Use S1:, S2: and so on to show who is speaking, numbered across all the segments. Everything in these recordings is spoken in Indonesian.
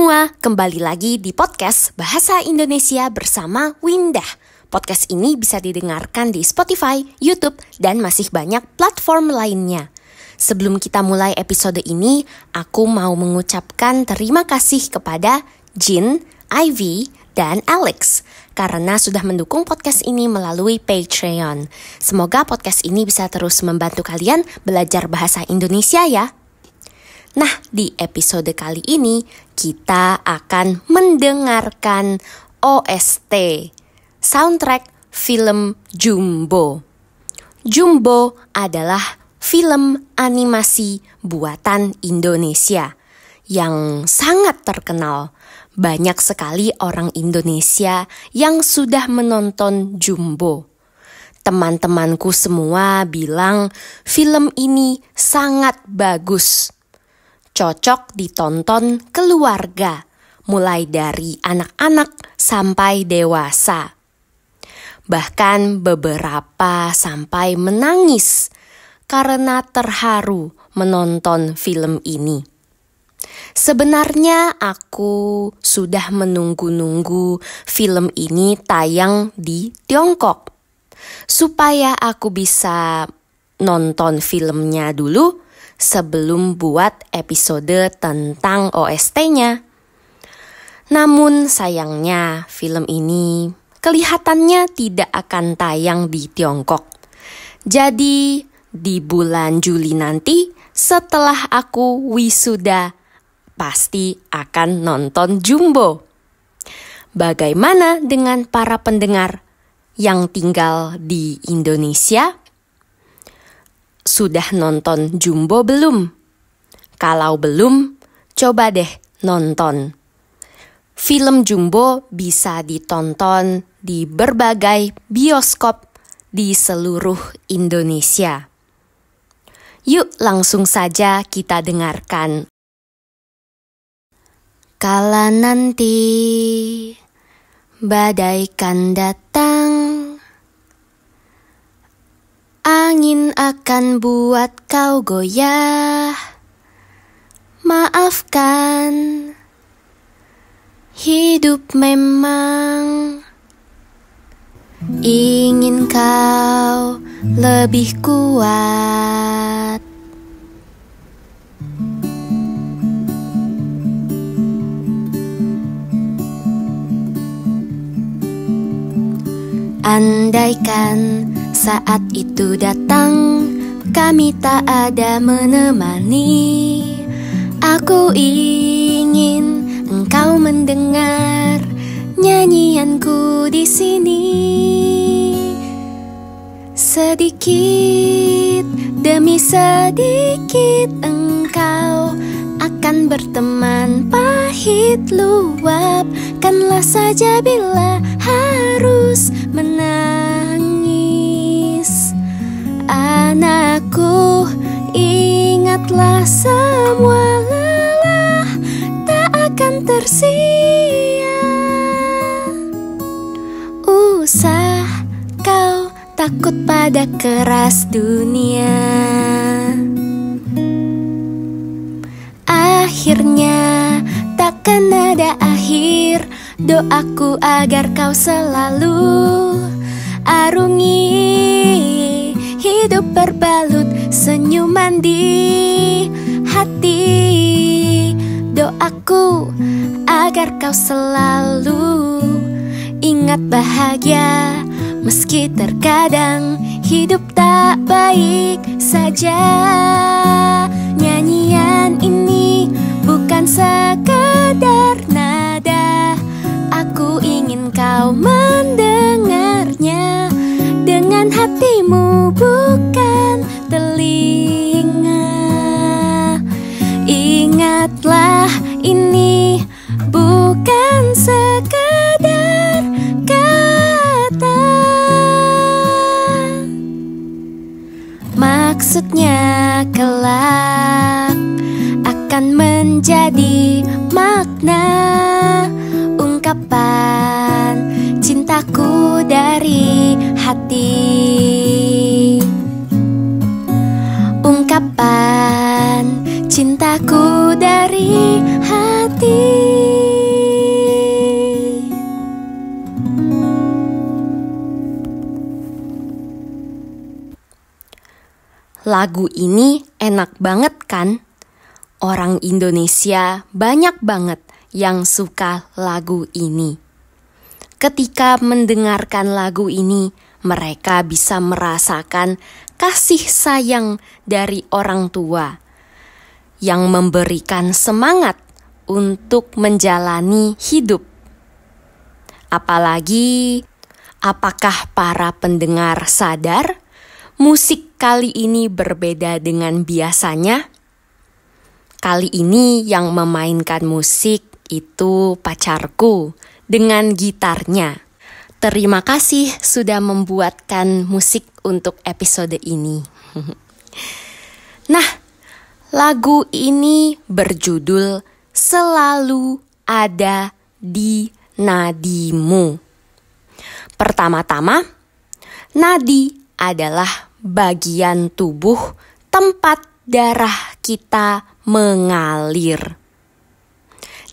S1: semua, kembali lagi di podcast Bahasa Indonesia bersama Windah. Podcast ini bisa didengarkan di Spotify, YouTube, dan masih banyak platform lainnya. Sebelum kita mulai episode ini, aku mau mengucapkan terima kasih kepada Jin, Ivy, dan Alex karena sudah mendukung podcast ini melalui Patreon. Semoga podcast ini bisa terus membantu kalian belajar bahasa Indonesia ya. Nah, di episode kali ini kita akan mendengarkan OST, soundtrack film Jumbo. Jumbo adalah film animasi buatan Indonesia yang sangat terkenal. Banyak sekali orang Indonesia yang sudah menonton Jumbo. Teman-temanku semua bilang film ini sangat bagus. Cocok ditonton keluarga, mulai dari anak-anak sampai dewasa. Bahkan beberapa sampai menangis karena terharu menonton film ini. Sebenarnya aku sudah menunggu-nunggu film ini tayang di Tiongkok. Supaya aku bisa nonton filmnya dulu sebelum buat episode tentang OST-nya. Namun sayangnya film ini kelihatannya tidak akan tayang di Tiongkok. Jadi di bulan Juli nanti setelah aku wisuda pasti akan nonton Jumbo. Bagaimana dengan para pendengar yang tinggal di Indonesia? Sudah nonton Jumbo belum? Kalau belum, coba deh nonton. Film Jumbo bisa ditonton di berbagai bioskop di seluruh Indonesia. Yuk langsung saja kita dengarkan. Kala nanti badai kan datang, angin akan buat kau goyah. Maafkan, hidup memang ingin kau lebih kuat. Andaikan saat itu datang, kami tak ada menemani. Aku ingin engkau mendengar nyanyianku di sini. Sedikit demi sedikit engkau akan berteman, pahit luapkanlah saja bila harus menangis. Anakku, ingatlah semua lelah tak akan tersia. Usah kau takut pada keras dunia. Akhirnya takkan ada akhir. Doaku agar kau selalu arungi hidup berbalut senyuman di hati. Doaku agar kau selalu ingat bahagia, meski terkadang hidup tak baik saja. Nyanyian ini bukan sekadar nada, aku ingin kau mendengarnya dengan hatimu bukan telinga. Ingatlah ini bukan sekadar kata, maksudnya kelak akan menjadi makna. Ungkapan cintaku dari hati. Ungkapan cintaku dari hati. Lagu ini enak banget kan? Orang Indonesia banyak banget yang suka lagu ini. Ketika mendengarkan lagu ini, mereka bisa merasakan kasih sayang dari orang tua yang memberikan semangat untuk menjalani hidup. Apalagi, apakah para pendengar sadar musik kali ini berbeda dengan biasanya? Kali ini yang memainkan musik itu pacarku dengan gitarnya. Terima kasih sudah membuatkan musik untuk episode ini. Nah, lagu ini berjudul Selalu Ada di Nadimu. Pertama-tama, nadi adalah bagian tubuh tempat darah kita mengalir.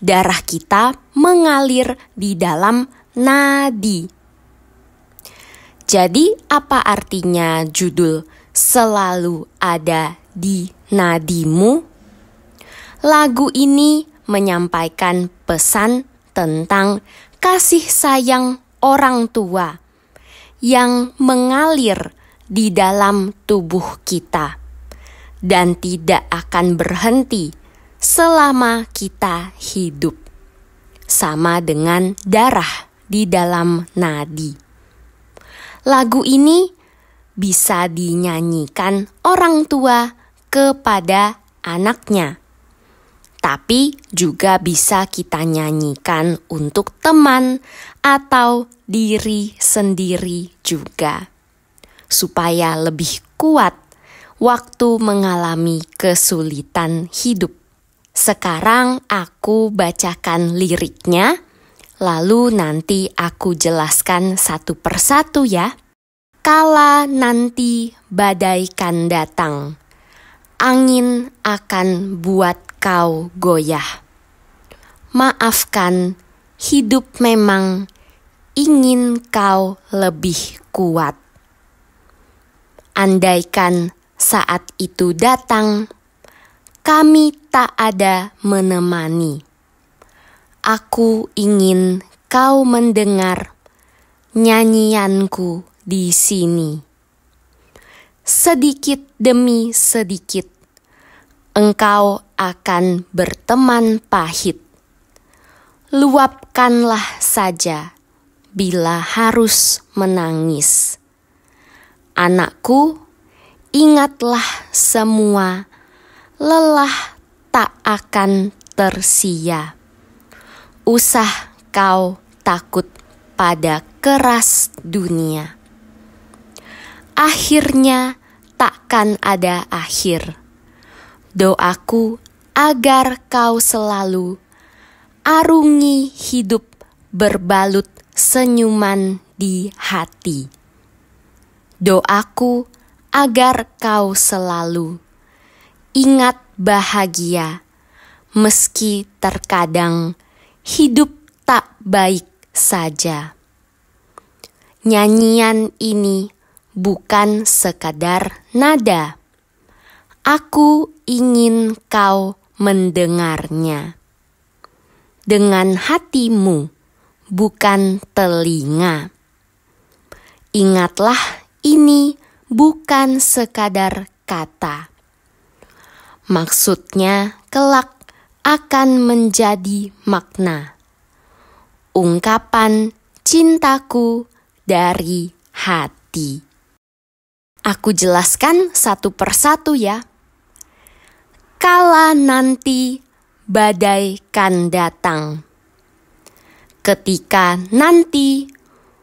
S1: Darah kita mengalir di dalam nadi. Jadi, apa artinya judul Selalu Ada di Nadimu? Lagu ini menyampaikan pesan tentang kasih sayang orang tua yang mengalir di dalam tubuh kita dan tidak akan berhenti selama kita hidup, sama dengan darah di dalam nadi. Lagu ini bisa dinyanyikan orang tua kepada anaknya, tapi juga bisa kita nyanyikan untuk teman atau diri sendiri juga, supaya lebih kuat waktu mengalami kesulitan hidup. Sekarang aku bacakan liriknya, lalu nanti aku jelaskan satu persatu ya. Kala nanti badaikan datang, angin akan buat kau goyah. Maafkan, hidup memang ingin kau lebih kuat. Andaikan saat itu datang, kami tak ada menemani. Aku ingin kau mendengar nyanyianku di sini. Sedikit demi sedikit, engkau akan berteman pahit. Luapkanlah saja bila harus menangis. Anakku, ingatlah semua, lelah tak akan tersia. Usah kau takut pada keras dunia. Akhirnya takkan ada akhir. Doaku agar kau selalu arungi hidup berbalut senyuman di hati. Doaku agar kau selalu ingat bahagia, meski terkadang hidup tak baik saja. Nyanyian ini bukan sekadar nada. Aku ingin kau mendengarnya dengan hatimu, bukan telinga. Ingatlah, ini bukan sekadar kata. Maksudnya kelak akan menjadi makna. Ungkapan cintaku dari hati. Aku jelaskan satu persatu ya. Kala nanti badaikan datang. Ketika nanti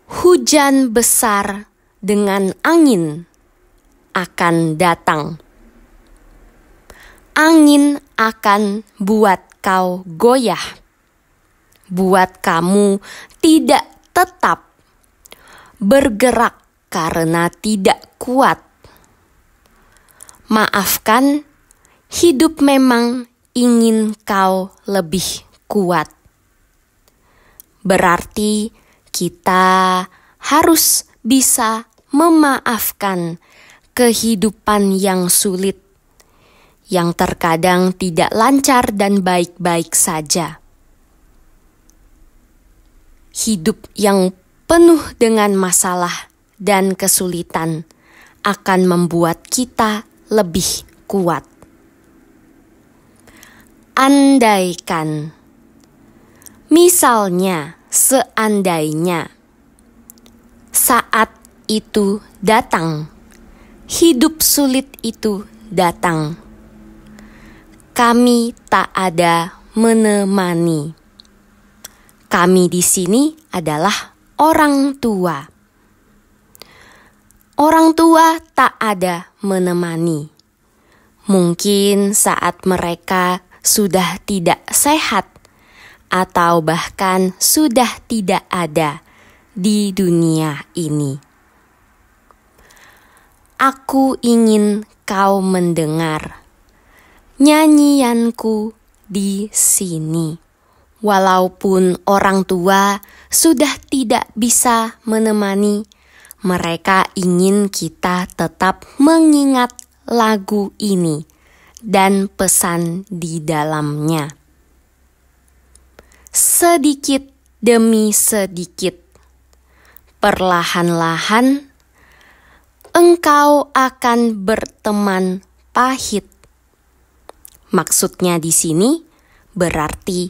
S1: hujan besar dengan angin akan datang. Angin akan buat kau goyah, buat kamu tidak tetap bergerak karena tidak kuat. Maafkan, hidup memang ingin kau lebih kuat. Berarti kita harus bisa memaafkan kehidupan yang sulit, yang terkadang tidak lancar dan baik-baik saja. Hidup yang penuh dengan masalah dan kesulitan akan membuat kita lebih kuat. Andaikan, misalnya, seandainya, saat itu datang, hidup sulit itu datang, kami tak ada menemani. Kami di sini adalah orang tua. Orang tua tak ada menemani. Mungkin saat mereka sudah tidak sehat atau bahkan sudah tidak ada di dunia ini. Aku ingin kau mendengar nyanyianku di sini. Walaupun orang tua sudah tidak bisa menemani, mereka ingin kita tetap mengingat lagu ini dan pesan di dalamnya. Sedikit demi sedikit, perlahan-lahan, engkau akan berteman pahit. Maksudnya di sini berarti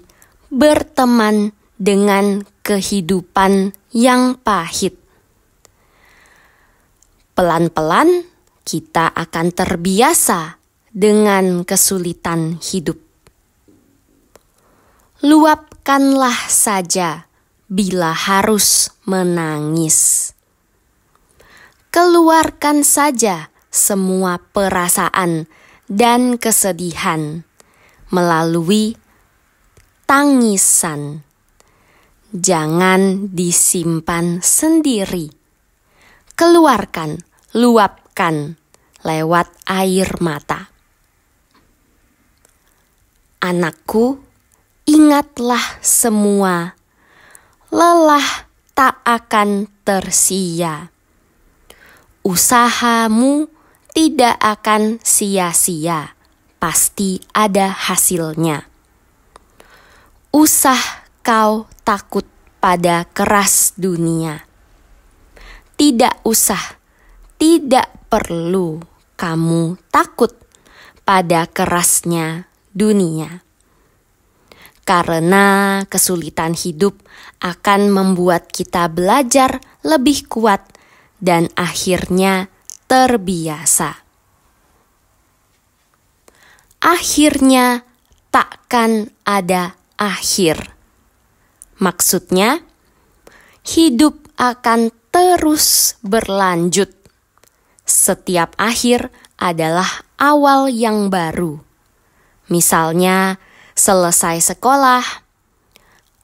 S1: berteman dengan kehidupan yang pahit. Pelan-pelan kita akan terbiasa dengan kesulitan hidup. Luapkanlah saja bila harus menangis. Keluarkan saja semua perasaan dan kesedihan melalui tangisan. Jangan disimpan sendiri. Keluarkan, luapkan lewat air mata. Anakku, ingatlah semua, lelah tak akan tersia. Usahamu tidak akan sia-sia, pasti ada hasilnya. Usah kau takut pada keras dunia. Tidak usah, tidak perlu kamu takut pada kerasnya dunia. Karena kesulitan hidup akan membuat kita belajar lebih kuat dan akhirnya terbiasa. Akhirnya takkan ada akhir. Maksudnya, hidup akan terus berlanjut. Setiap akhir adalah awal yang baru. Misalnya, selesai sekolah,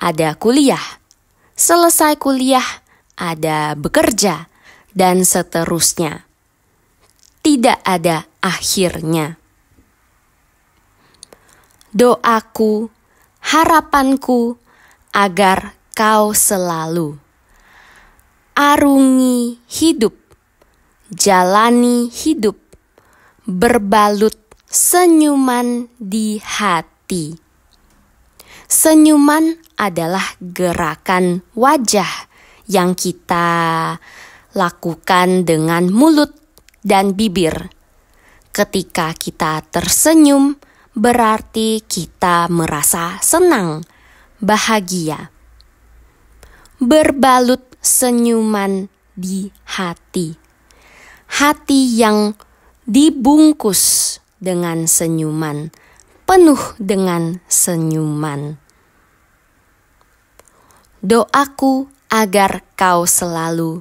S1: ada kuliah. Selesai kuliah, ada bekerja, dan seterusnya. Tidak ada akhirnya. Doaku, harapanku, agar kau selalu arungi hidup, jalani hidup, berbalut senyuman di hati. Senyuman adalah gerakan wajah yang kita lakukan dengan mulut dan bibir. Ketika kita tersenyum, berarti kita merasa senang, bahagia. Berbalut senyuman di hati. Hati yang dibungkus dengan senyuman, penuh dengan senyuman. Doaku agar kau selalu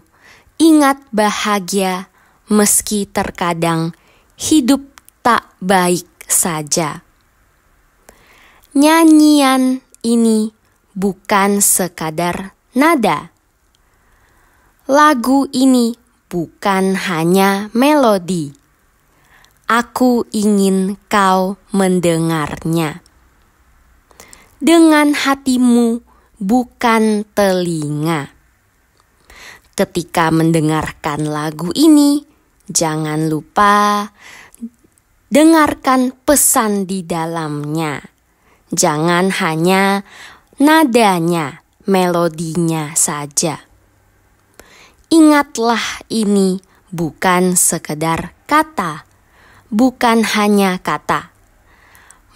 S1: ingat bahagia meski terkadang hidup tak baik saja. Nyanyian ini bukan sekadar nada. Lagu ini bukan hanya melodi. Aku ingin kau mendengarnya. Dengan hatimu, bukan telinga. Ketika mendengarkan lagu ini, jangan lupa dengarkan pesan di dalamnya. Jangan hanya nadanya, melodinya saja. Ingatlah, ini bukan sekedar kata, bukan hanya kata.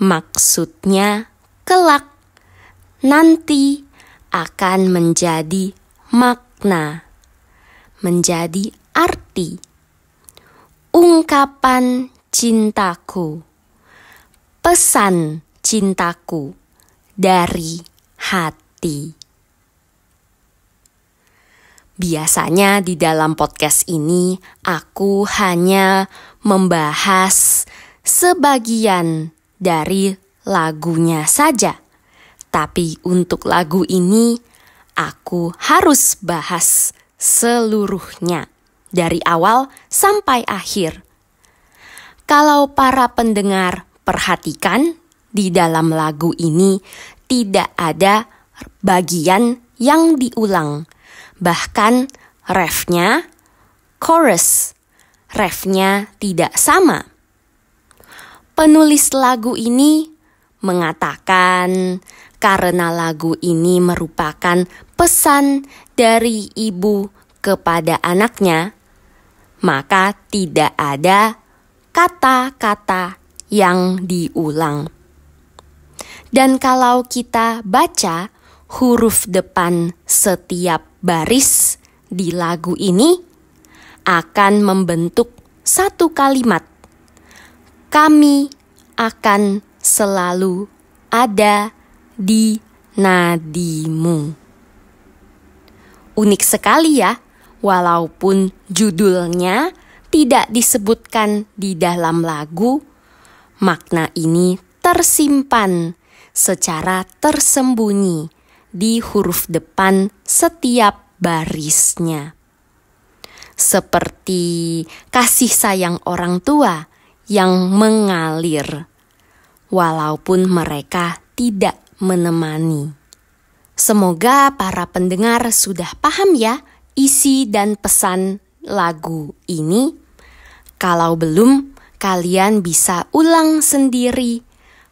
S1: Maksudnya kelak nanti akan menjadi makna, menjadi arti. Ungkapan cintaku, pesan cintaku dari hati. Biasanya di dalam podcast ini aku hanya membahas sebagian dari lagunya saja. Tapi untuk lagu ini aku harus bahas seluruhnya dari awal sampai akhir. Kalau para pendengar perhatikan, di dalam lagu ini tidak ada bagian yang diulang. Bahkan refnya, chorus, refnya tidak sama. Penulis lagu ini mengatakan karena lagu ini merupakan pesan dari ibu kepada anaknya, maka tidak ada kata-kata yang diulang. Dan kalau kita baca huruf depan setiap baris di lagu ini akan membentuk satu kalimat. Kami akan selalu ada di nadimu. Unik sekali ya, walaupun judulnya tidak disebutkan di dalam lagu, makna ini tersimpan secara tersembunyi di huruf depan setiap barisnya. Seperti kasih sayang orang tua yang mengalir, walaupun mereka tidak menemani. Semoga para pendengar sudah paham ya isi dan pesan lagu ini. Kalau belum, kalian bisa ulang sendiri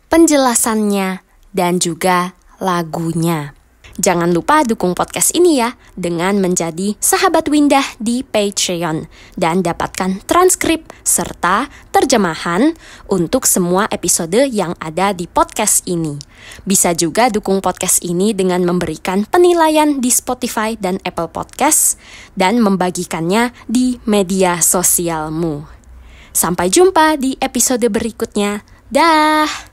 S1: penjelasannya dan juga lagunya. Jangan lupa dukung podcast ini ya dengan menjadi sahabat Windah di Patreon dan dapatkan transkrip serta terjemahan untuk semua episode yang ada di podcast ini. Bisa juga dukung podcast ini dengan memberikan penilaian di Spotify dan Apple Podcast dan membagikannya di media sosialmu. Sampai jumpa di episode berikutnya. Dah.